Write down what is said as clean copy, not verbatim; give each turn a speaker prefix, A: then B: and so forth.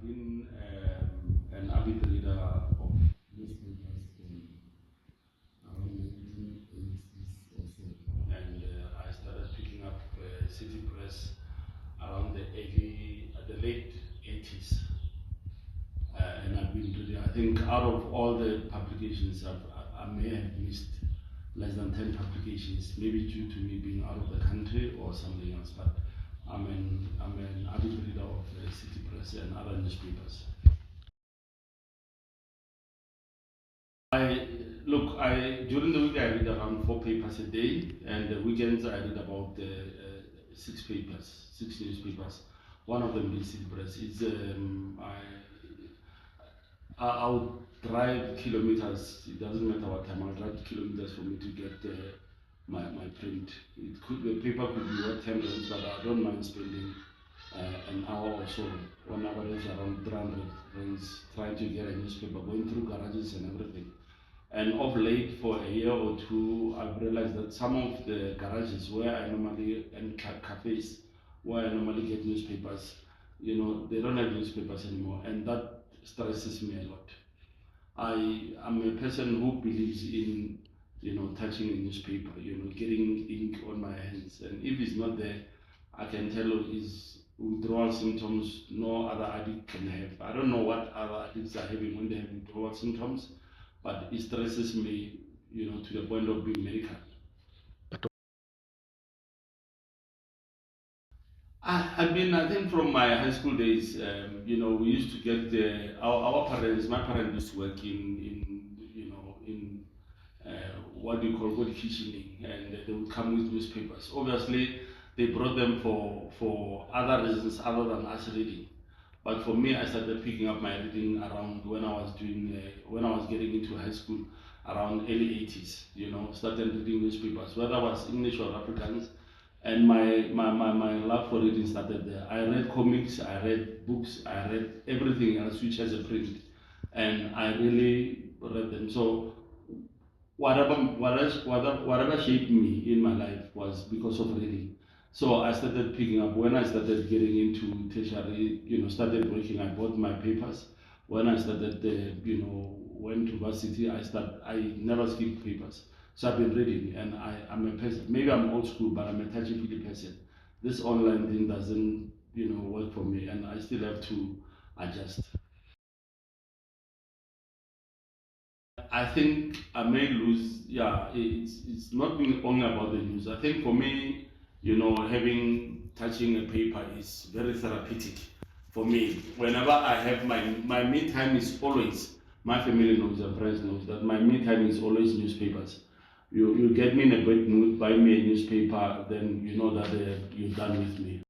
A: been an avid reader of newspapers from around 1980s or so, and I started picking up city press around the late 80s, and I've been reading. I think out of all the publications, I may have missed less than 10 publications, maybe due to me being out of the country or something else, but I'm an avid reader of city press and other newspapers. During the week I read around 4 papers a day, and the weekends I read about 6 papers, 6 newspapers. One of them is city press. I would drive kilometers. It doesn't matter what time. I'll drive kilometers for me to get my print. The paper could be worth 10 rands, but I don't mind spending an hour or so, on average around 300 rands, trying to get a newspaper, going through garages and everything. And of late, for a year or two, I've realized that some of the garages where I normally, and cafes where I normally get newspapers, they don't have newspapers anymore, and that stresses me a lot. I am a person who believes in, touching a newspaper, getting ink on my hands, and if it's not there, I can tell you is withdrawal symptoms no other addict can have. I don't know what other addicts are having when they have withdrawal symptoms, but it stresses me, to the point of being medical. I think from my high school days, we used to get our parents, my parents used to work in what do you call good kitchening, and they would come with newspapers. Obviously, they brought them for other reasons other than us reading. But for me, I started picking up my reading around when I was getting into high school, around early 80s. Started reading newspapers, whether it was English or Afrikaans, and my love for reading started there. I read comics, I read books, I read everything else which has a print, and I really read them. So whatever shaped me in my life was because of reading. So I started picking up when I started getting into tertiary, started working. I bought my papers. When I started, went to varsity, I never skipped papers. So I've been reading, and I'm a person. Maybe I'm old school, but I'm a touchy-feely person. This online thing doesn't, work for me, and I still have to adjust. I think I may lose. Yeah, it's not being only about the news. I think for me, having touching a paper is very therapeutic for me. Whenever I have my me time is always, my family knows and friends knows that my me time is always newspapers. You get me in a bad mood, buy me a newspaper, then you know that you're done with me.